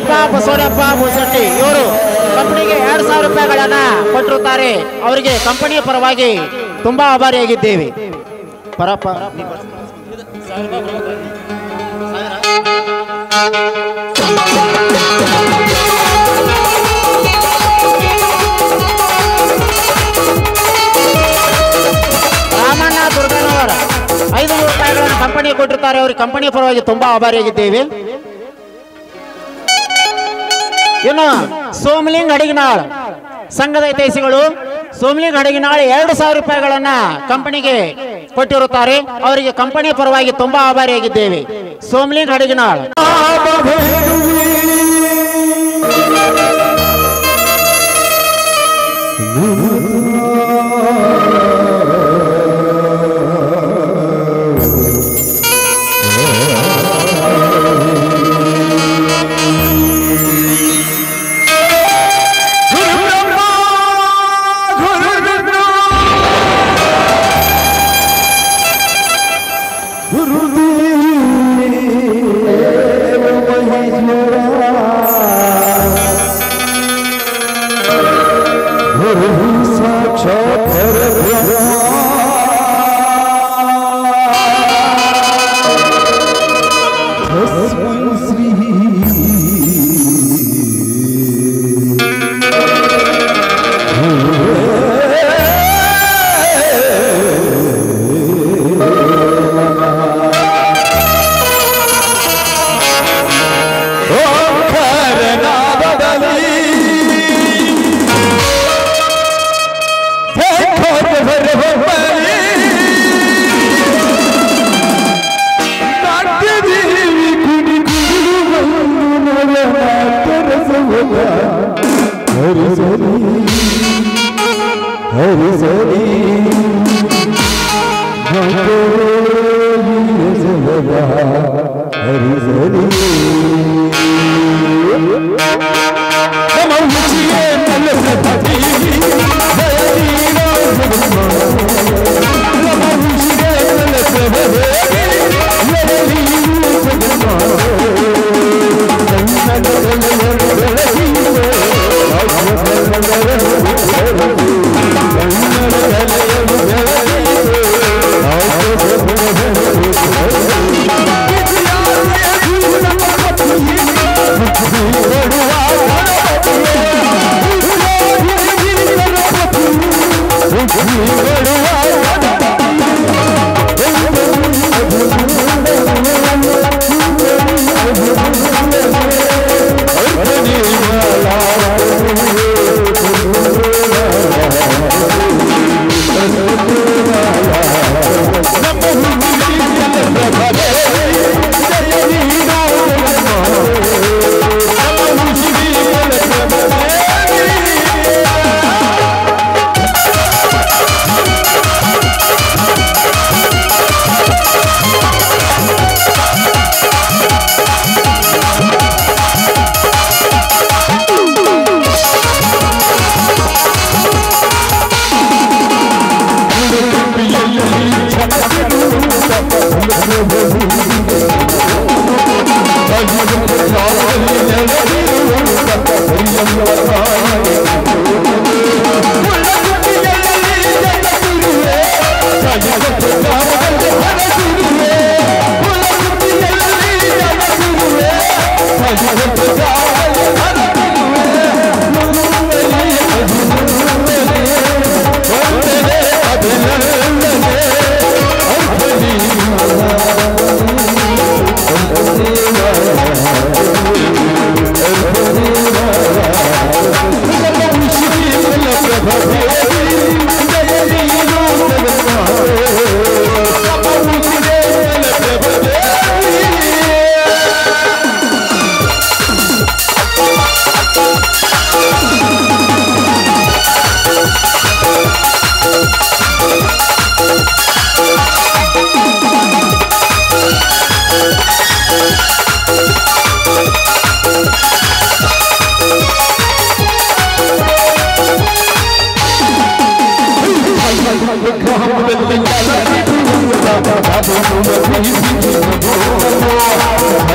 ವೀರಪ್ಪ ಬಸವನಪ್ಪ ಮೂಸಟ್ಟಿ ಇವರು ಕಂಪನಿಗೆ 2000 ರೂಪಾಯಿಗಳನ್ನ ಕೊಟ್ಟಿರುತ್ತಾರೆ. ಅವರಿಗೆ ಕಂಪನಿಯ ಪರವಾಗಿ ತುಂಬಾ ಆಭಾರಿಯಾಗಿದ್ದೇವೆ. ರಾಮಣ್ಣ ದುರ್ಗನವರ 500 ರೂಪಾಯಿಗಳನ್ನು ಕಂಪನಿಗೆ ಕೊಟ್ಟಿರುತ್ತಾರೆ. ಅವರಿಗೆ ಕಂಪನಿಯ ಪರವಾಗಿ ತುಂಬಾ ಆಭಾರಿಯಾಗಿದ್ದೇವೆ. ಇನ್ನು ಸೋಮಲಿಂಗ್ ಅಡಿಗನಾಳ್ ಸಂಘದ ಹಿತೈಷಿಗಳು ಸೋಮಲಿಂಗ್ ಅಡಿಗನಾಳ್ 2000 ರೂಪಾಯಿಗಳನ್ನ ಕಂಪನಿಗೆ ಕೊಟ್ಟಿರುತ್ತಾರೆ. ಅವರಿಗೆ ಕಂಪನಿಯ ಪರವಾಗಿ ತುಂಬಾ ಆಭಾರಿಯಾಗಿದ್ದೇವೆ. Somaling ಅಡಿಗನಾಳ್ Hãy subscribe cho kênh Ghiền Mì Gõ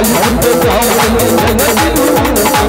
để không bỏ lỡ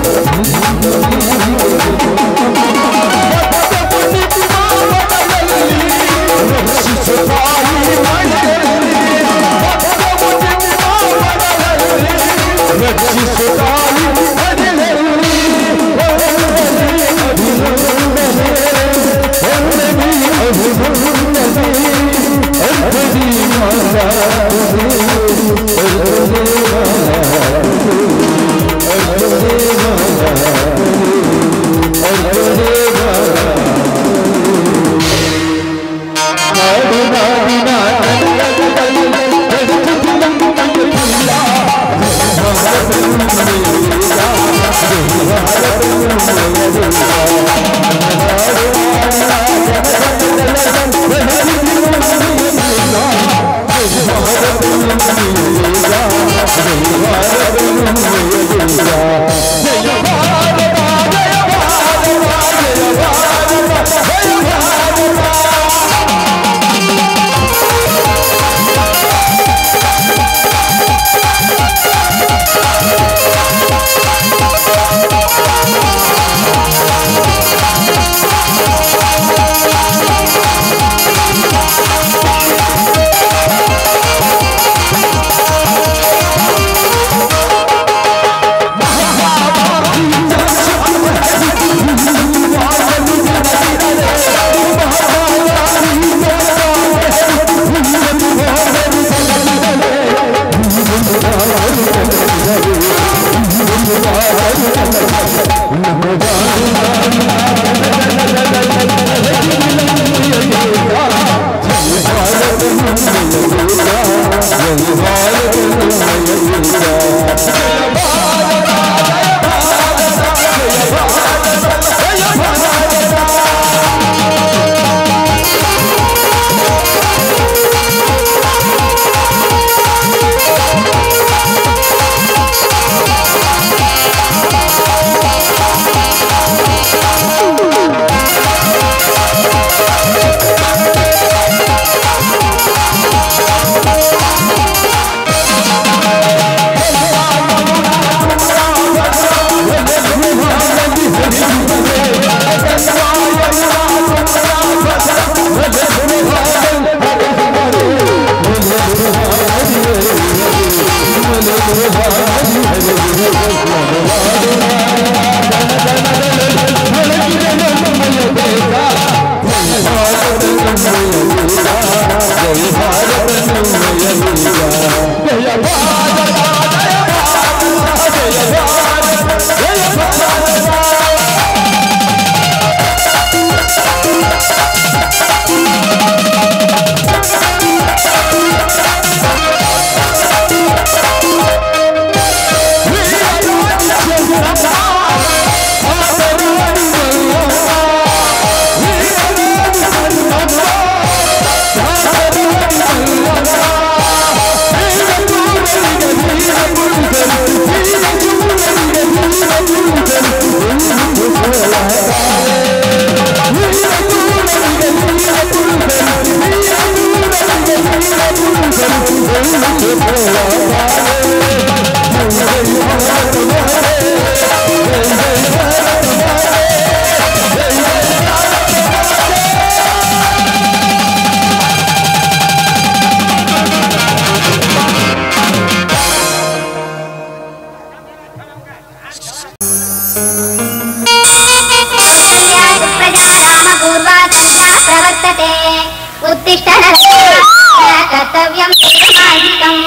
कर्तव्यं मानसिकम्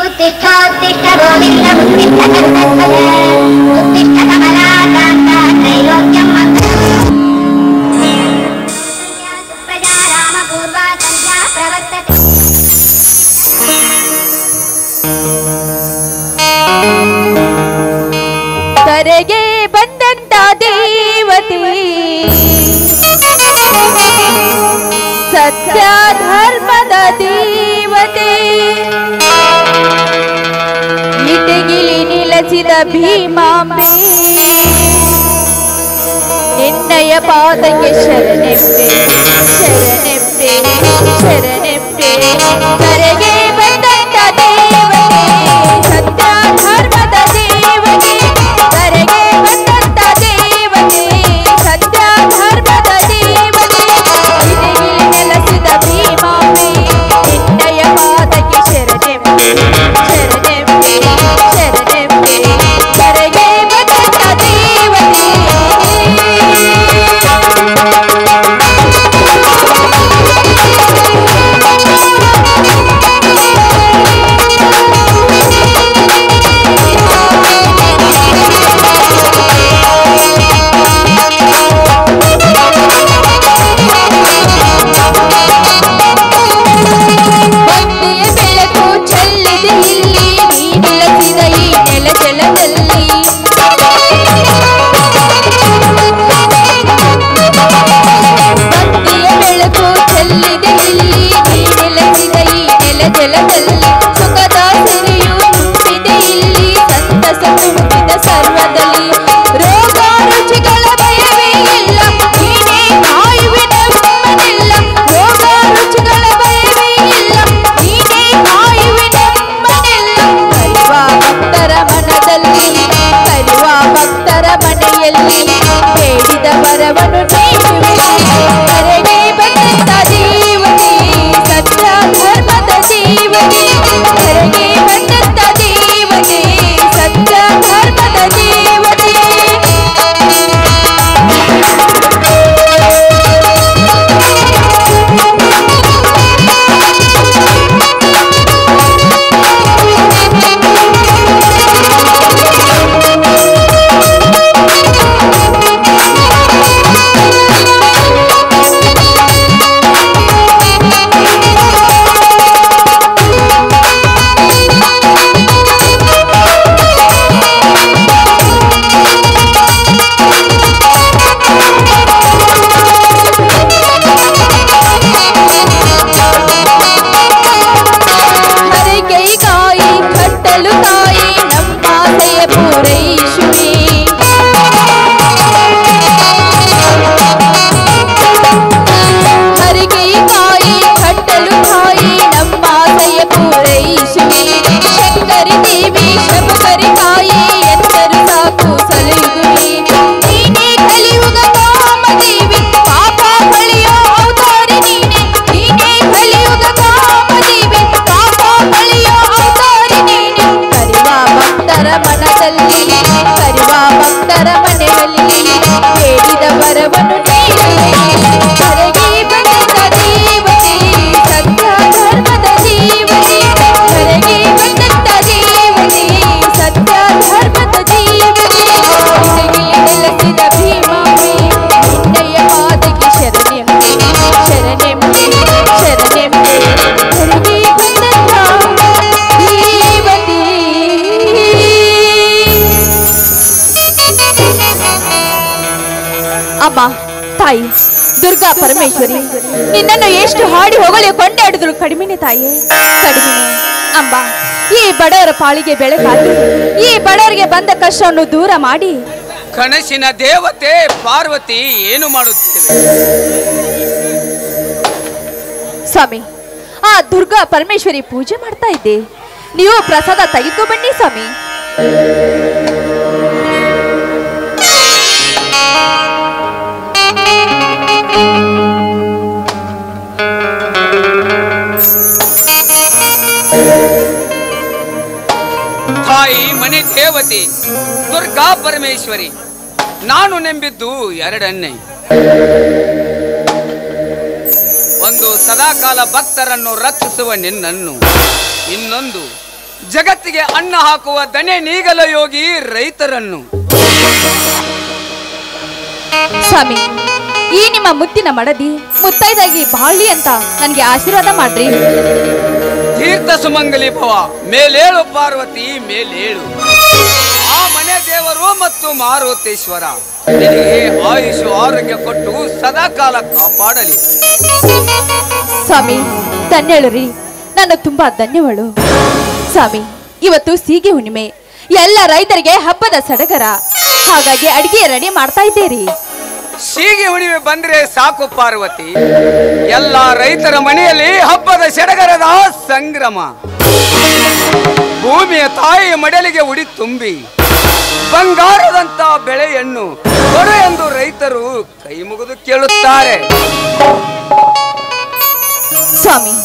उत्तिष्ठ उत्तिष्ठ गोविन्द उत्तिष्ठ कर्तव्य उत्तिष्ठ कमलाकान्ता त्रैलोक्यं प्रजा राम पूर्वा संध्या प्रवर्तते ಕರೆಗೆ ಬಂದಂತ ದೇವತೆ ಸತ್ಯ ಧರ್ಮದ ದೇವತೆ ಇಟಗಿಲಿ ನಿಲಸಿದ ಭೀಮಾಂಬೆ ನಿನ್ನಯ ಪಾದಕ್ಕೆ ಶರಣೆಂಬೆ ಶರಣೆಂಬೆ ಶರಣೆಂಬೆ ಕರೆಗೆ ಬಂದಂತ ದೇವತೆ ಸತ್ಯ ಧರ್ಮದ ದೇವತೆ ಕರೆಗೆ ಬಂದಂತ ದೇವತೆ ಸತ್ಯ ಧರ್ಮದ ದೇವತೆ ಇಟಗಿಲಿ ನೆಲೆಸಿದ ಭೀಮಾಂಬೆ ನಿನ್ನಯ ಪಾದಕ್ಕೆ ಶರಣೆಂಬೆ ಶರಣೆಂಬೆ ಶರಣೆಂಬೆ ಕರೆಗೆ ಬಂದಂತ ದೇವತೆ ತಾಯಿ ದುರ್ಗಾ ಪರಮೇಶ್ವರಿ, ನಿನ್ನನ್ನು ಎಷ್ಟು ಹಾಡಿ ಹೋಗಲಿ ಕೊಂಡಾಡಿದ್ರು ಕಡಿಮೆನೆ ತಾಯಿ, ಕಡಿಮೆ. ಅಂಬಾ, ಈ ಬಡವರ ಪಾಳಿಗೆ ಬೆಳಕಾಗಿ ಈ ಬಡವರಿಗೆ ಬಂದ ಕಷ್ಟವನ್ನು ದೂರ ಮಾಡಿ ಕನಸಿನ ದೇವತೆ ಪಾರ್ವತಿ ಏನು ಮಾಡುತ್ತಿವೆ? ಸ್ವಾಮಿ, ಆ ದುರ್ಗಾ ಪರಮೇಶ್ವರಿ ಪೂಜೆ ಮಾಡ್ತಾ ಇದ್ದೆ. ನೀವು ಪ್ರಸಾದ ತೆಗೆದುಕೊ ಬನ್ನಿ ಸ್ವಾಮಿ. ತಾಯಿ ಮನೆ ದೇವತೆ ದುರ್ಗಾ ಪರಮೇಶ್ವರಿ, ನಾನು ನಂಬಿದ್ದು ಎರಡನ್ನೇ. ಒಂದು ಸದಾಕಾಲ ಭಕ್ತರನ್ನು ರಕ್ಷಿಸುವ ನಿನ್ನನ್ನು, ಇನ್ನೊಂದು ಜಗತ್ತಿಗೆ ಅನ್ನ ಹಾಕುವ ದನೆ ನೀಗಲ ಯೋಗಿ ರೈತರನ್ನು. ಸ್ವಾಮಿ, ಈ ನಿಮ್ಮ ಮುತ್ತಿನ ಮಡದಿ ಮುತ್ತೈದಾಗಿ ಬಾಳಿ ಅಂತ ನನಗೆ ಆಶೀರ್ವಾದ ಮಾಡ್ರಿ. ತೀರ್ಥ ಸುಮಂಗಲಿ ಭವ, ಮೇಲೇಳು ಪಾರ್ವತಿ ಮೇಲೇಳು. ಆ ಮನೆ ದೇವರು ಮತ್ತು ಮಾರುತೇಶ್ವರ ನಿನಗೆ ಆಯುಷು ಆರೋಗ್ಯ ಕೊಟ್ಟು ಸದಾಕಾಲ ಕಾಪಾಡಲಿ. ಸ್ವಾಮಿ ಧನ್ಯಳು ರೀ, ನಾನು ತುಂಬಾ ಧನ್ಯವಳು. ಸ್ವಾಮಿ, ಇವತ್ತು ಸೀಗೆ ಹುಣ್ಣಿಮೆ, ಎಲ್ಲ ರೈತರಿಗೆ ಹಬ್ಬದ ಸಡಗರ, ಹಾಗಾಗಿ ಅಡಿಗೆ ರೆಡಿ ಮಾಡ್ತಾ ಇದ್ದೀರಿ. ಸೀಗೆ ಹುಣ್ಣಿಮೆ ಬಂದ್ರೆ ಸಾಕು ಪಾರ್ವತಿ, ಎಲ್ಲ ರೈತರ ಮನೆಯಲ್ಲಿ ಹಬ್ಬದ ಸಡಗರದ ಸಂಗ್ರಮ. ಭೂಮಿಯ ತಾಯಿಯ ಮಡಲಿಗೆ ಉಡಿ ತುಂಬಿ ಬಂಗಾರದಂತ ಬೆಳೆಯನ್ನು ಕೊಡು ಎಂದು ರೈತರು ಕೈ ಮುಗಿದು ಕೇಳುತ್ತಾರೆ. ಸ್ವಾಮಿ,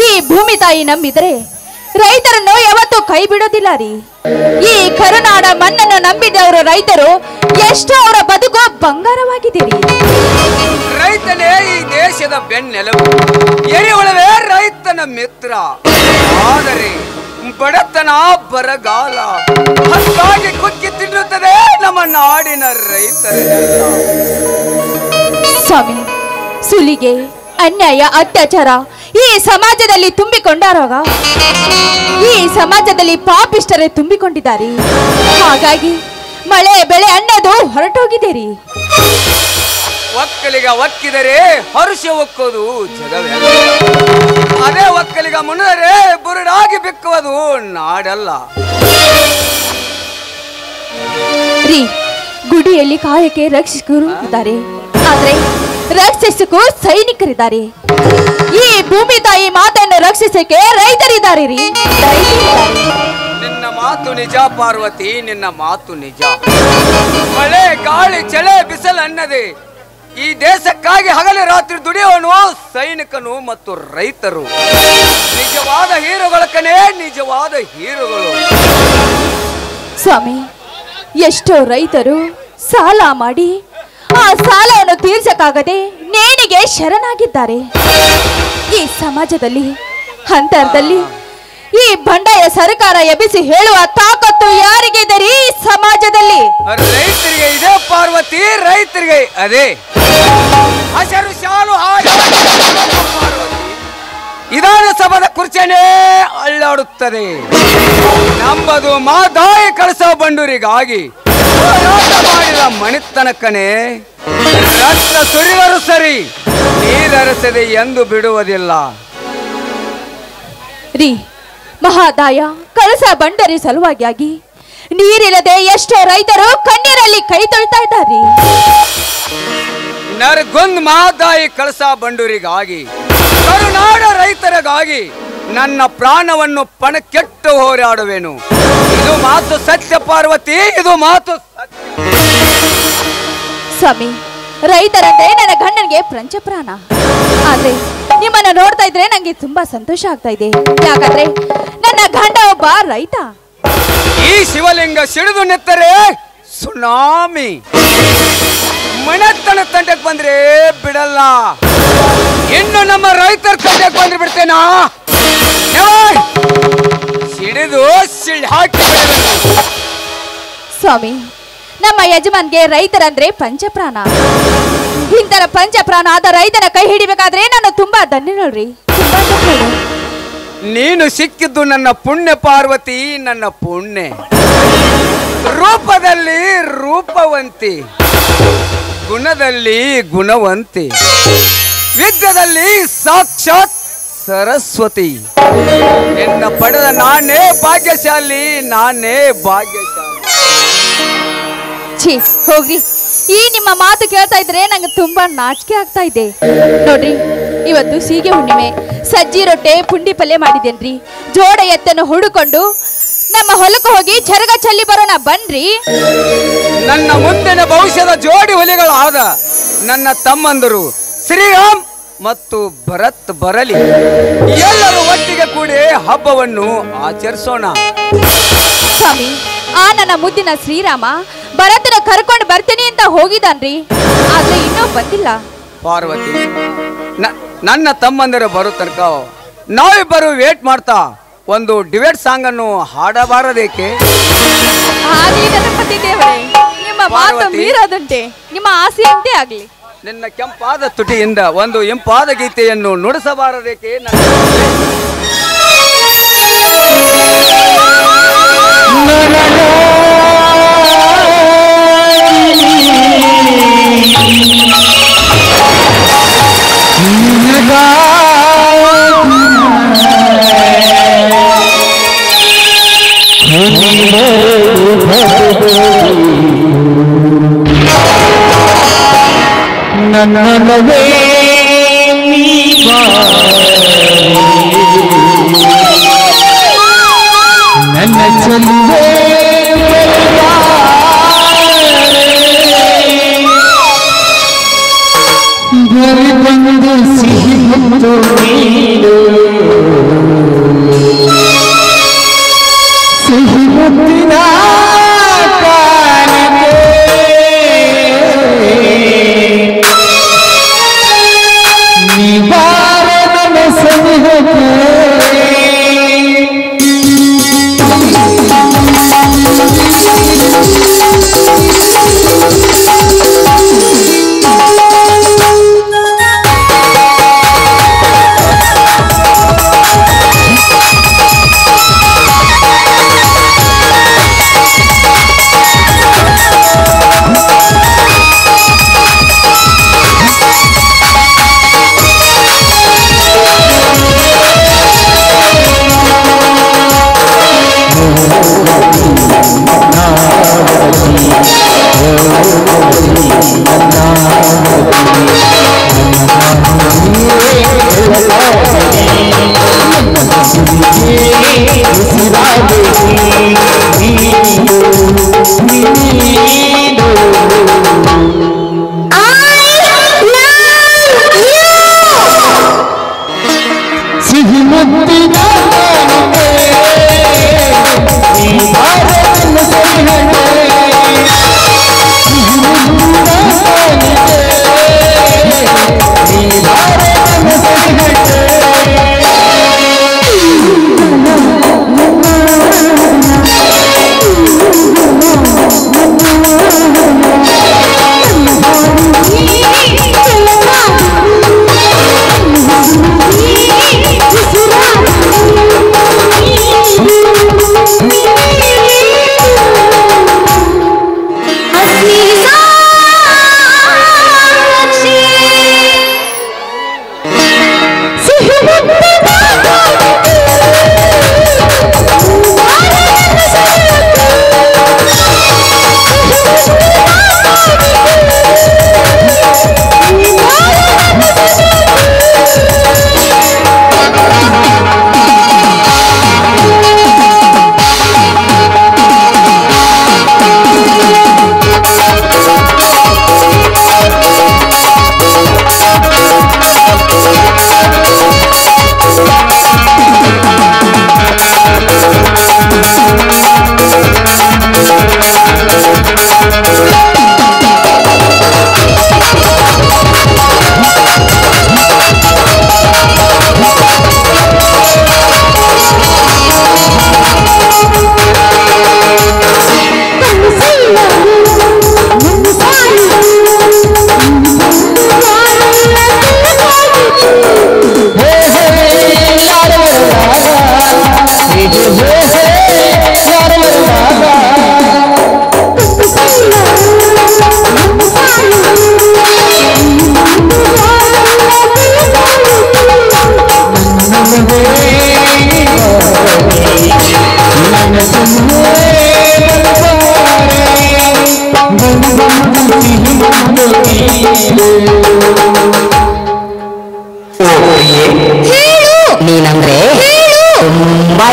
ಈ ಭೂಮಿ ತಾಯಿ ನಂಬಿದರೆ ರೈತರನ್ನು ಯಾವತ್ತೂ ಕೈ ಬಿಡೋದಿಲ್ಲ ರೀ. ಈ ಕರುನಾಡ ಮಣ್ಣನ್ನು ನಂಬಿದವರು ರೈತರು ಎಷ್ಟೋ ಅವರ ಬದುಕು ಬಂಗಾರವಾಗಿದ್ದೀರಿ. ರೈತನೇ ಈ ದೇಶದ ಬೆನ್ನೆಲುಬು, ಎರೆಹುಳವೇ ರೈತನ ಮಿತ್ರ. ಆದರೆ ಬಡತನ ಬರಗಾಲ ಹತ್ತಾಗಿ ಕುಕ್ಕಿ ತಿನ್ನುತ್ತದೆ ನಮ್ಮ ನಾಡಿನ ರೈತರೆಲ್ಲ. ಸ್ವಾಮಿ, ಸುಲಿಗೆ, ಅನ್ಯಾಯ, ಅತ್ಯಾಚಾರ ಈ ಸಮಾಜದಲ್ಲಿ ತುಂಬಿಕೊಂಡಾರಾಗ ಈ ಸಮಾಜದಲ್ಲಿ ಪಾಪಿಷ್ಟರೇ ತುಂಬಿಕೊಂಡಿದ್ದಾರೆ. ಹಾಗಾಗಿ ಮಳೆ ಬೆಳೆ ಅನ್ನೋದು ಹೊರಟೋಗಿದ್ದೀರಿ. ಒಕ್ಕಲಿಗ ಒಕ್ಕಿದರೆ ಹರುಷ ಒಕ್ಕೋದು ಜಗವೆಲ್ಲ. ಅದೇ ಒಕ್ಕಲಿಗ ಮುನಿದರೆ ಬುರುಡಾಗಿ ಬಿಕ್ಕುವುದು ನಾಡಲ್ಲ. ರೀ, ಗುಡಿಯಲ್ಲಿ ಕಾಯಕ್ಕೆ ರಕ್ಷಕರು ಇದ್ದಾರೆ, ಆದ್ರೆ ರಕ್ಷಿಸಕ್ಕೂ ಸೈನಿಕರಿದ್ದಾರೆ. ಈ ಭೂಮಿ ತಾಯಿ ಮಾತನ್ನು ರಕ್ಷಿಸಕ್ಕೆ ರೈತರಿದ್ದಾರೆ ರೀ. ನಿನ್ನ ಮಾತು ನಿಜ ಪಾರ್ವತಿ, ನಿನ್ನ ಮಾತು ನಿಜ. ಮಳೆ ಗಾಳಿ ಚಳೆ ಬಿಸಿಲು ಅನ್ನದೆ ಈ ದೇಶಕ್ಕಾಗಿ ಹಗಲು ರಾತ್ರಿ ದುಡಿಯೋನು ಸೈನಿಕನು ಮತ್ತು ರೈತರು. ನಿಜವಾದ ಹೀರೋಗಳ ಕನೇ ನಿಜವಾದ ಹೀರೋಗಳು. ಸ್ವಾಮಿ, ಎಷ್ಟೋ ರೈತರು ಸಾಲ ಮಾಡಿ ಆ ಸಾಲವನ್ನು ತೀರ್ಸಕ್ಕಾಗದೆ ನೇಣಿಗೆ ಶರಣಾಗಿದ್ದಾರೆ. ಈ ಸಮಾಜದಲ್ಲಿ ಅಂತರದಲ್ಲಿ ಈ ಬಂಡಾಯ ಸರ್ಕಾರ ಎಬ್ಬಿಸಿ ಹೇಳುವ ತಾಕತ್ತು ಯಾರಿಗಿದೆ ರೀ ಸಮಾಜದಲ್ಲಿ? ರೈತರಿಗೆ ಇದೆ ಪಾರ್ವತಿ, ರೈತರಿಗೆ ಅದೇ. ಹಸಿರು ಶಾಲು ಪಾರ್ವತಿ ವಿಧಾನಸಭಾದ ಕುರ್ಚನೆ ಅಳ್ಳಾಡುತ್ತದೆ. ನಂಬದು ಮಾದಾಯಿ ಕಳಸ ಬಂಡೂರಿಗಾಗಿ ಹೋರಾಟ ಮಾಡಿದ ಮಣಿತನಕನೇ ರಕ್ತ ಸುರಿದರೂ ಸರಿ, ನೀರರಸದೆ ಎಂದು ಬಿಡುವುದಿಲ್ಲ ರೀ. ಮಹಾದಾಯ ಕಳಸ ಬಂಡರಿ ಸಲುವಾಗಿ ನೀರಿಲ್ಲದೆ ಎಷ್ಟೋ ರೈತರು ಕಣ್ಣೀರಲ್ಲಿ ಕೈ ತೊಳ್ತಾ ಇದ್ದಾರೆ. ನರಗೊಂದ್ ಮಹಾದಾಯಿ ಕಳಸ ಬಂಡೂರಿಗಾಗಿ, ಕರುನಾಡ ರೈತರಿಗಾಗಿ ನನ್ನ ಪ್ರಾಣವನ್ನು ಪಣಕ್ಕೆಟ್ಟು ಹೋರಾಡುವೆನು. ಇದು ಮಾತು ಸತ್ಯ ಪಾರ್ವತಿ, ಇದು ಮಾತು ಸತ್ಯ. ಸ್ವಾಮಿ, ರೈತರಂದ್ರೆ ನನ್ನ ಗಂಡನಿಗೆ ಪಂಚಪ್ರಾಣ. ಆದ್ರೆ ನಿಮ್ಮನ್ನ ನೋಡ್ತಾ ಇದ್ರೆ ನಂಗೆ ತುಂಬಾ ಸಂತೋಷ ಆಗ್ತಾ ಇದೆ. ಯಾಕಂದ್ರೆ ನನ್ನ ಗಂಡ ಒಬ್ಬ ರೈತ. ಈ ಶಿವಲಿಂಗ ಸಿಡಿದು ನೆತ್ತರೆ ಸುನಾಮಿ. ಮನೆತನ ತಂಡಕ್ಕೆ ಬಂದ್ರೆ ಬಿಡಲ್ಲ. ಇನ್ನು ನಮ್ಮ ರೈತರ ತಂಡಕ್ಕೆ ಬಂದ್ರೆ ಬಿಡ್ತೇನಾ? ಸಿಡಿದು ಸಿಡಿ ಹಾಕಿ. ಸ್ವಾಮಿ, ನಮ್ಮ ಯಜಮಾನ್ಗೆ ರೈತರಂದ್ರೆ ಪಂಚಪ್ರಾಣ. ಇಂತರ ಪಂಚಪ್ರಾಣ ಆದ ರೈತನ ಕೈ ಹಿಡಿಬೇಕಾದ್ರೆ ನಾನು ತುಂಬಾ ಧನ್ಯ ನೋಡ್ರಿ. ನೀನು ಸಿಕ್ಕಿದ್ದು ನನ್ನ ಪುಣ್ಯ ಪಾರ್ವತಿ, ನನ್ನ ಪುಣ್ಯ. ರೂಪದಲ್ಲಿ ರೂಪವಂತಿ, ಗುಣದಲ್ಲಿ ಗುಣವಂತಿ, ವಿದ್ಯದಲ್ಲಿ ಸಾಕ್ಷಾತ್ ಸರಸ್ವತಿ. ನಿನ್ನ ಪಡೆದ ನಾನೇ ಭಾಗ್ಯಶಾಲಿ, ನಾನೇ ಭಾಗ್ಯಶಾಲಿ. ಛೀ ಹೋಗ್ರಿ, ಈ ನಿಮ್ಮ ಮಾತು ಕೇಳ್ತಾ ಇದ್ರೆ ನಂಗೆ ತುಂಬಾ ನಾಚಿಕೆ ಆಗ್ತಾ ಇದೆ. ನೋಡ್ರಿ, ಇವತ್ತು ಸೀಗೆ ಹುಣ್ಣಿಮೆ, ಸಜ್ಜಿ ರೊಟ್ಟೆ ಪುಂಡಿ ಪಲ್ಯ ಮಾಡಿದೇನ್ರಿ. ಜೋಡ ಎತ್ತನ್ನು ಹುಡುಕೊಂಡು ನಮ್ಮ ಹೊಲಕ್ಕೆ ಹೋಗಿ ಚರಗ ಚಲ್ಲಿ ಬರೋಣ ಬನ್ರಿ. ನನ್ನ ಮುಂದಿನ ಭವಿಷ್ಯದ ಜೋಡಿ ಹುಲಿಗಳಾದ ನನ್ನ ತಮ್ಮಂದರು ಶ್ರೀರಾಮ್ ಮತ್ತು ಭರತ್ ಬರಲಿ. ಎಲ್ಲರೂ ಒಟ್ಟಿಗೆ ಕೂಡಿ ಹಬ್ಬವನ್ನು ಆಚರಿಸೋಣ. ಸ್ವಾಮಿ, ಆ ನನ್ನ ಮುದ್ದಿನ ಶ್ರೀರಾಮ ಭರತನ ಕರ್ಕೊಂಡು ಬರ್ತೀನಿ ಅಂತ ಹೋಗಿದಾನ್ರಿ, ಆದ್ರೆ ಇನ್ನೂ ಬಂದಿಲ್ಲ. ಪಾರ್ವತಿ, ನನ್ನ ತಮ್ಮಂದಿರು ಬರೋ ತನಕ ನಾವಿಬ್ಬರು ವೇಟ್ ಮಾಡ್ತಾ ಒಂದು ಡಿವೇಟ್ ಸಾಂಗ್ ಅನ್ನು ಹಾಡಬಾರದೇಕೆ? ಆಗ್ಲಿ ನನ್ನ ಪತಿ ದೇವರೇ, ನಿಮ್ಮ ಮಾತು ಮೀರೋದಂತೆ, ನಿಮ್ಮ ಆಸೆಯಂತೆ ಆಗ್ಲಿ. ನಿನ್ನ ಕೆಂಪಾದ ತುಟಿಯಿಂದ ಒಂದು ಇಂಪಾದ ಗೀತೆಯನ್ನು ನುಡಿಸಬಾರದೇಕೆ? ನನ್ನವೇ ನನ್ನ ಚೆಲುವೆ ಬರಿ ಬಂದು ಸಿಹಿ ಮುತ್ತು ನೀಡು, ಸಿಹಿ ಮುತ್ತಿನ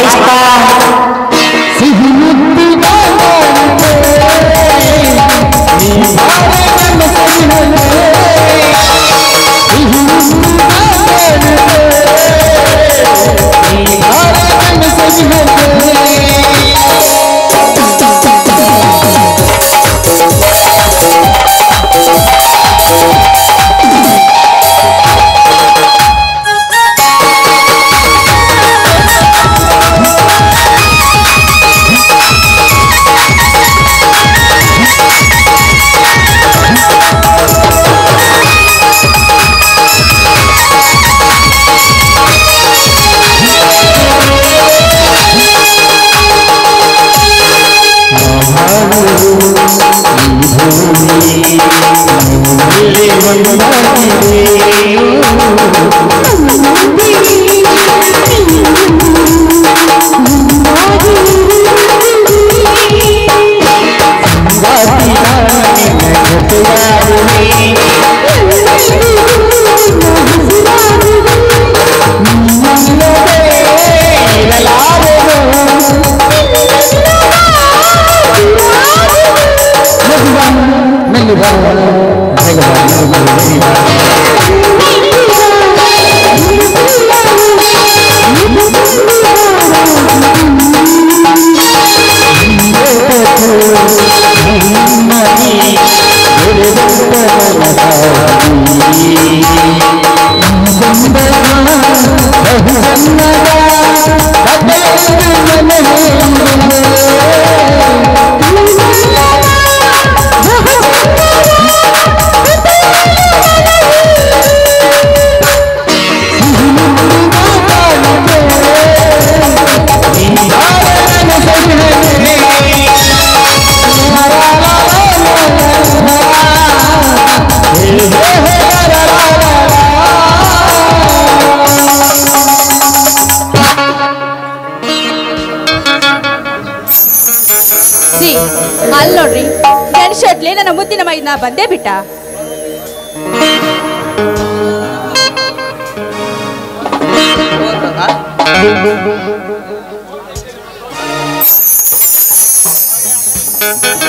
ಹಾರೈಸ್ತಾ ಸಿಹಿ ಮುತ್ತಿನ ಅಲ್ಲಿ ನೋಡ್ರಿ ಗಣೇಶಟ್ಲೆ ನನ್ನ ಮುದ್ದಿನ ಮೈದ್ನ ಬಂದೇ ಬಿಟ್ಟ.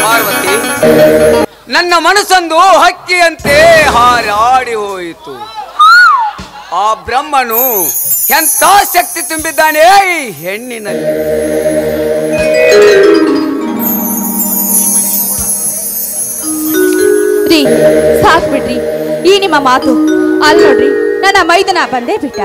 ಪಾರ್ವತಿ, ನನ್ನ ಮನಸ್ಸೊಂದು ಹಕ್ಕಿಯಂತೆ ಹಾರಾಡಿ ಹೋಯಿತು. ಆ ಬ್ರಹ್ಮನು ಎಂಥ ಶಕ್ತಿ ತುಂಬಿದ್ದಾನೆ ಈ ಹೆಣ್ಣಿನಲ್ಲಿ. ರೀ ಸಾಕ್ ಬಿಡ್ರಿ ಈ ನಿಮ್ಮ ಮಾತು. ಅಲ್ಲಿ ನೋಡ್ರಿ ನನ್ನ ಮೈದನ ಬಂದೇ ಬಿಟ್ಟ.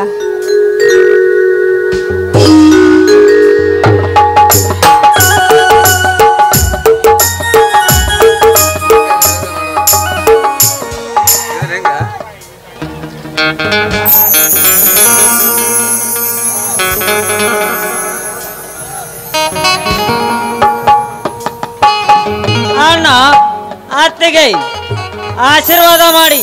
ಅಣ್ಣ ಅತ್ತಿಗೆ ಆಶೀರ್ವಾದ ಮಾಡಿ.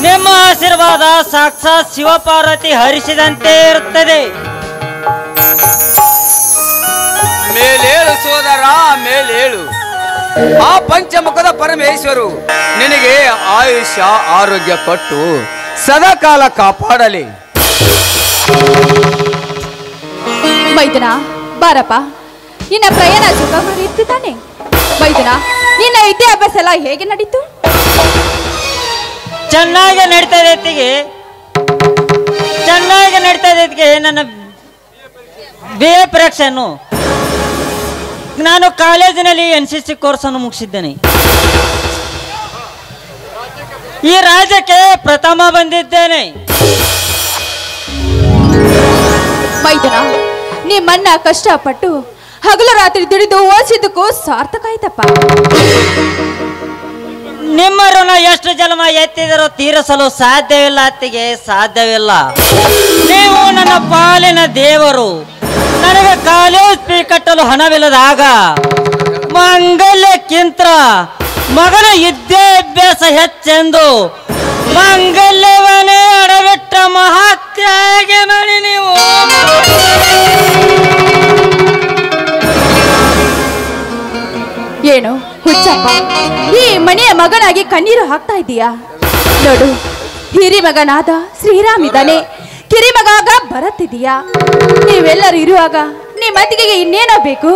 ನಿಮ್ಮ ಆಶೀರ್ವಾದ ಸಾಕ್ಷಾತ್ ಶಿವಪಾರ್ವತಿ ಹರಿಸಿದಂತೆ ಇರುತ್ತದೆ. ಮೇಲೇಳು ಸೋದರ, ಮೇಲೇಳು. ಆ ಪಂಚಮುಖದ ಪರಮೇಶ್ವರು ನಿನಗೆ ಆಯುಷ್ಯ ಆರೋಗ್ಯ ಕೊಟ್ಟು ಸದಾಕಾಲ ಕಾಪಾಡಲಿ. ಮೈದನ ಬಾರಪ್ಪ, ನಿನ್ನ ಪ್ರಯಾಣ ಸುಖವಾಗಿ ಇತ್ತು ತಾನೆ? ಮೈದನ, ನಿನ್ನ ವಿದ್ಯಾಭ್ಯಾಸ ಎಲ್ಲ ಹೇಗೆ ನಡೀತು? ಚೆನ್ನಾಗಿ ನಡೀತಾ ಇದೆ. ಚೆನ್ನಾಗಿ ನಡೀತಾ ಇದೆ. ನನ್ನ BA ಪರೀಕ್ಷೆಯನ್ನು ನಾನು ಕಾಲೇಜಿನಲ್ಲಿ NCC ಕೋರ್ಸನ್ನು ಮುಗಿಸಿದ್ದೇನೆ. ಈ ರಾಜ್ಯಕ್ಕೆ ಪ್ರಥಮ ಬಂದಿದ್ದೇನೆ. ಮೈದನ, ನಿಮ್ಮನ್ನ ಕಷ್ಟಪಟ್ಟು ಹಗಲು ರಾತ್ರಿ ದುಡಿದು ಓದಿಸಿದ್ದಕ್ಕೂ ಸಾರ್ಥಕ ಆಯ್ತಪ್ಪ. ನಿಮ್ಮ ಋಣ ಎಷ್ಟು ಜನ್ಮ ಎತ್ತಿದರೂ ತೀರಿಸಲು ಸಾಧ್ಯವಿಲ್ಲ ಅತ್ತಿಗೆ, ಸಾಧ್ಯವಿಲ್ಲ. ನೀವು ನನ್ನ ಪಾಲಿನ ದೇವರು. ನನಗೆ ಕಾಲೇಜ್ ಫೀ ಕಟ್ಟಲು ಹಣವಿಲ್ಲದಾಗ ಮಾಂಗಲ್ಯಕ್ಕಿಂತ ಮಗನ ವಿದ್ಯಾಭ್ಯಾಸ ಹೆಚ್ಚೆಂದು ಮಾಂಗಲ್ಯವನ್ನೇ ಅಡವಿಟ್ಟ ಮಹಾತ್ಯಾಗಿ ಮಾಡಿ ನೀವು. ಏನು ಹುಚ್ಚಪ್ಪ, ಈ ಮನೆಯ ಮಗನಾಗಿ ಕಣ್ಣೀರು ಹಾಕ್ತಾ ಇದೀಯಾ? ನೋಡು, ಹಿರಿ ಮಗನಾದ ಶ್ರೀರಾಮ್ ಇದ್ದಾನೆ, ಕಿರಿ ಮಗಾಗ ಬರತ್ತಿದೀಯಾ. ನೀವೆಲ್ಲರೂ ಇರುವಾಗ ನಿಮ್ಮ ಅತ್ತಿಗೆಗೆ ಇನ್ನೇನೋ ಬೇಕು?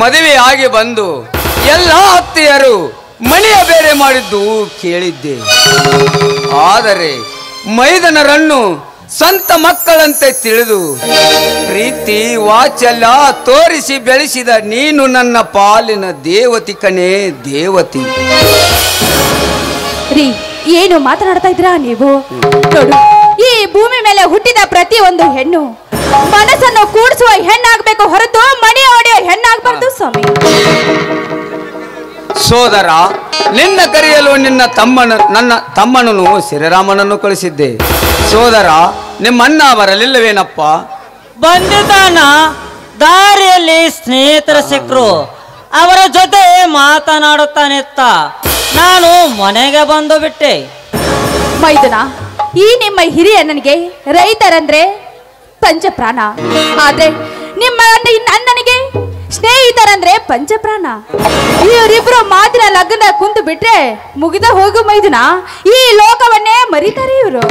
ಮದುವೆ ಆಗಿ ಬಂದು ಎಲ್ಲ ಅತ್ತೆಯರು ಮನೆಯ ಬೇರೆ ಮಾಡಿದ್ದು ಕೇಳಿದ್ದೆ. ಆದರೆ ಮೈದನರನ್ನು ಸ್ವಂತ ಮಕ್ಕಳಂತೆ ತಿಳಿದು ಪ್ರೀತಿ ವಾತ್ಸಲ್ಯ ತೋರಿಸಿ ಬೆಳೆಸಿದ ನೀನು ನನ್ನ ಪಾಲಿನ ದೇವತಿ ಕಣೆ, ದೇವತಿ. ರೀ, ಏನು ಮಾತನಾಡ್ತಾ ಇದ್ರಾ ನೀವು? ನೋಡು, ಈ ಭೂಮಿ ಮೇಲೆ ಹುಟ್ಟಿದ ಪ್ರತಿ ಒಂದು ಹೆಣ್ಣು ಮನಸ್ಸನ್ನು ಕೂಡಿಸುವ ಹೆಣ್ಣಾಗಬೇಕು ಹೊರತು ಮಣಿ ಹೊಡೆಯುವ ಹೆಣ್ಣಾಗಬಾರ್ದು ಸ್ವಾಮಿ. ಸೋದರ, ನಿನ್ನ ಕರೆಯಲು ನನ್ನ ತಮ್ಮನನ್ನು ಶ್ರೀರಾಮನನ್ನು ಕಳಿಸಿದ್ದೆ. ಸೋದರ, ನಿಮ್ಮಣ್ಣ ಬರಲಿಲ್ಲವೇನಪ್ಪ? ಬಂದಿದ್ದಾನ. ದಾರಿಯಲ್ಲಿ ಸ್ನೇಹಿತರ ಸಿಕ್ಕರು, ಅವರ ಜೊತೆ ಮಾತನಾಡುತ್ತಾನಿತ್ತ ನಾನು ಮನೆಗೆ ಬಂದು ಬಿಟ್ಟೆ. ಮೈದುನ, ಈ ನಿಮ್ಮ ಹಿರಿಯ ನನಗೆ ರೈತರಂದ್ರೆ ಪಂಚಪ್ರಾಣ, ಆದ್ರೆ ನಿಮ್ಮ ಅಣ್ಣನಿಗೆ ಸ್ನೇಹಿತರಂದ್ರೆ ಪಂಚಪ್ರಾಣ. ಇವರಿಬ್ರು ಮಾತಿನ ಲಗ್ನ ಕುಂತು ಬಿಟ್ರೆ ಮುಗಿದ ಹೋಗು ಮೈದುನ. ಈ ಲೋಕವನ್ನೇ ಮರಿತಾರೆ ಇವರು.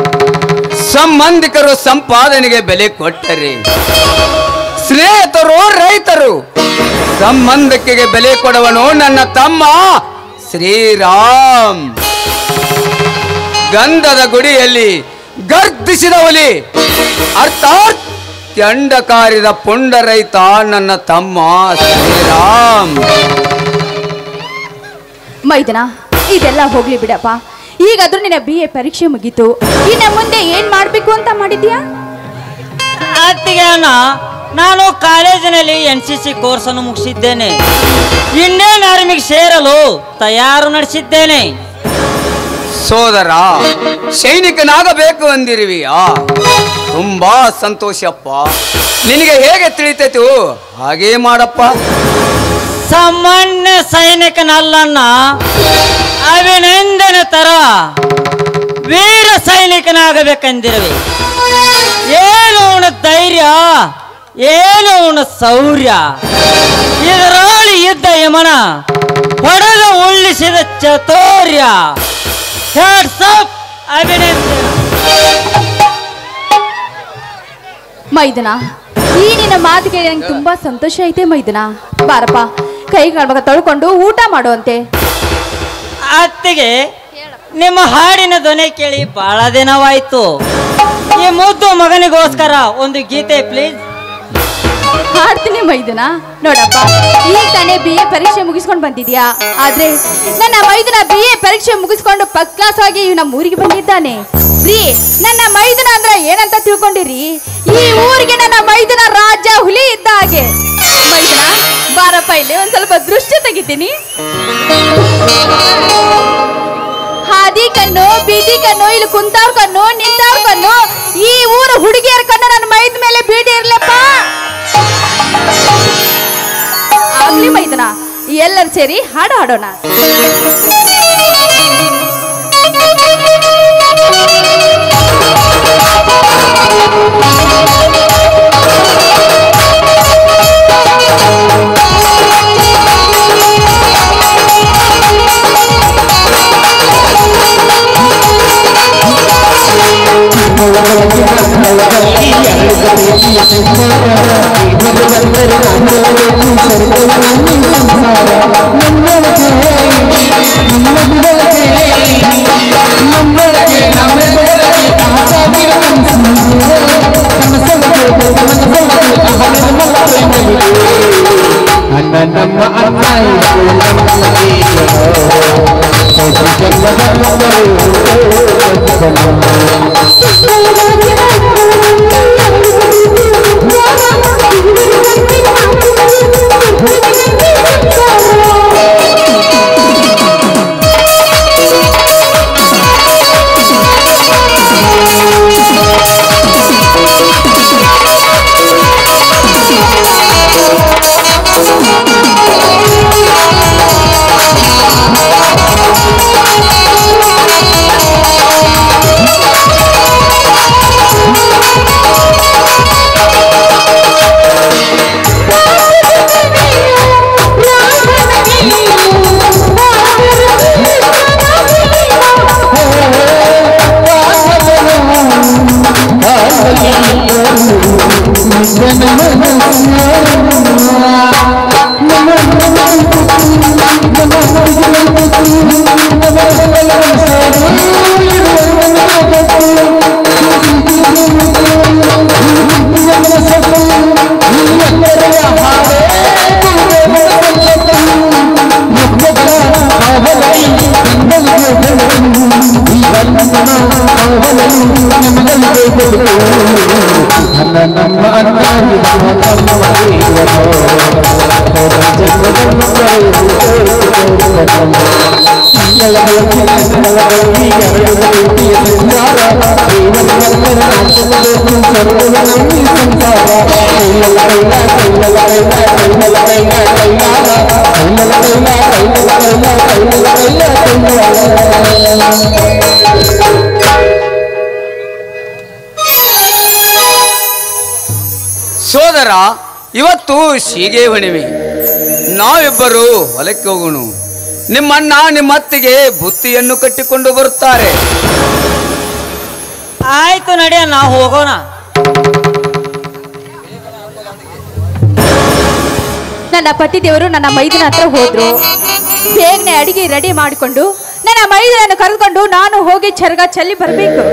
ಸಂಬಂಧಿಕರು ಸಂಪಾದನೆಗೆ ಬೆಲೆ ಕೊಟ್ಟರೆ, ಸ್ನೇಹಿತರು ರೈತರು ಸಂಬಂಧಕ್ಕೆ ಬೆಲೆ ಕೊಡುವನು ನನ್ನ ತಮ್ಮ ಶ್ರೀರಾಮ್. ಗಂಧದ ಗುಡಿಯಲ್ಲಿ ಗರ್ಜಿಸಿದ ಹುಲಿ ಅರ್ಥಾತ್ ಕೆಂಡ ಕಾರಿದ ಪುಂಡ ರೈತ ನನ್ನ ತಮ್ಮ ಶ್ರೀರಾಮ್. ಮೈದನ, ಇದೆಲ್ಲ ಹೋಗ್ಲಿ ಬಿಡಪ್ಪ. ಈಗಾದ್ರೂ ನಿನ್ನ BA ಪರೀಕ್ಷೆ ಮುಗೀತು. ಇನ್ನು ಮುಂದೆ ಏನ್ ಮಾಡ್ಬೇಕು ಅಂತ ಮಾಡಿದ್ಯಾ? ಅತ್ತಿಗೆ ಅಣ್ಣ, ನಾನು ಕಾಲೇಜಿನಲ್ಲಿ NCC ಕೋರ್ಸ್ ಅನ್ನು ಮುಗಿಸಿದ್ದೇನೆ. ಇಂಡಿಯನ್ ಆರ್ಮಿಗೆ ಸೇರಲು ತಯಾರು ನಡೆಸಿದ್ದೇನೆ. ಸೋದರ, ಸೈನಿಕನಾಗಬೇಕು ಅಂದಿರುವಿಯಾ? ತುಂಬಾ ಸಂತೋಷಪ್ಪ. ನಿನಗೆ ಹೇಗೆ ತಿಳಿತೈತು ಹಾಗೇ ಮಾಡಪ್ಪ. ಸಾಮಾನ್ಯ ಸೈನಿಕನಲ್ಲನ್ನ, ಅಭಿನಂದನೆ ತರ ವೀರ ಸೈನಿಕನಾಗಬೇಕೆಂದಿರುವೆ. ಏನು ಅವನ ಧೈರ್ಯ, ಏನು ಅವನ ಶೌರ್ಯ. ಇದರಲ್ಲಿ ಇದ್ದ ಯಮನ ಹೊಡೆದು ಉಳ್ಳಿಸಿದ ಚತುರ್ಯ. ಅಭಿನಂದನೆ. ಮೈದನ, ಈ ನಿನ್ನ ಮಾತಿಗೆ ನಂಗೆ ತುಂಬಾ ಸಂತೋಷ ಐತೆ ಮೈದನ. ಬಾರಪ್ಪ, ಕೈಗಾಲ್ಮಗ ತೊಳ್ಕೊಂಡು ಊಟ ಮಾಡುವಂತೆ. ಅತ್ತಿಗೆ, ನಿಮ್ಮ ಹಾಡಿನ ಧ್ವನಿ ಕೇಳಿ ಬಹಳ ದಿನವಾಯ್ತು. ಈ ಮುದ್ದು ಮಗನಿಗೋಸ್ಕರ ಒಂದು ಗೀತೆ ಪ್ಲೀಸ್. ಹಾಡ್ತೀನಿ ಮೈದನ. ನೋಡಪ್ಪ, ಈಗ ತಾನೇ BA ಪರೀಕ್ಷೆ ಮುಗಿಸ್ಕೊಂಡು ಬಂದಿದ್ಯಾ. ಆದ್ರೆ ನನ್ನ ಮೈದನ BA ಪರೀಕ್ಷೆ ಮುಗಿಸ್ಕೊಂಡು ಫಸ್ಟ್ ಕ್ಲಾಸ್ ಆಗಿ ನಮ್ಮ ಊರಿಗೆ ಬಂದಿದ್ದಾನೆ. ರೀ, ನನ್ನ ಮೈದನ ಅಂದ್ರೆ ಏನಂತ ತಿಳ್ಕೊಂಡಿರಿ? ಈ ಊರಿಗೆ ನನ್ನ ಮೈದನ ರಾಜ ಹುಲಿ ಇದ್ದ ಹಾಗೆ. ಮೈದನ, ಬಾರಪ್ಪ, ಇಲ್ಲಿ ಒಂದ್ ಸ್ವಲ್ಪ ದೃಷ್ಟಿ ತೆಗಿತೀನಿ. ಹಾದಿ ಕಣ್ಣು, ಬೀದಿ ಕಣ್ಣು, ಇಲ್ಲಿ ಕುಂತಾವ್ರ ಕಣ್ಣು, ನಿಂತಾವ್ರ ಕಣ್ಣು, ಈ ಊರು ಹುಡುಗಿಯರ ಕಣ್ಣು ನನ್ನ ಮೈದ ಮೇಲೆ ಬೀಡಿ ಇರ್ಲಪ್ಪ. ಆಗ್ಲಿ ಮೈದನ, ಎಲ್ಲರೂ ಸೇರಿ ಹಾಡು ಹಾಡೋಣ. ಸೋದರ, ಇವತ್ತು ಶೀಗೆ ಹುಣ್ಣಿಮೆ. ನಾವಿಬ್ಬರು ಹೊಲಕ್ಕೆ ಹೋಗೋಣ. ನಿಮ್ಮಣ್ಣ ನಿಮ್ಮತ್ತಿಗೆ ಬುತ್ತಿಯನ್ನು ಕಟ್ಟಿಕೊಂಡು ಬರುತ್ತಾರೆ. ಆಯ್ತು ನಡಿಯ, ನಾವು ಹೋಗೋಣ. ನನ್ನ ಪತಿದೇವರು ನನ್ನ ಮೈದಿನ ಹತ್ರ ಹೋದ್ರು. ಬೇಗನೆ ಅಡಿಗೆ ರೆಡಿ ಮಾಡಿಕೊಂಡು ನನ್ನ ಮೈದಿನನ್ನು ಕರೆದುಕೊಂಡು ನಾನು ಹೋಗಿ ಚರಗ ಚೆಲ್ಲಿ ಬರಬೇಕು.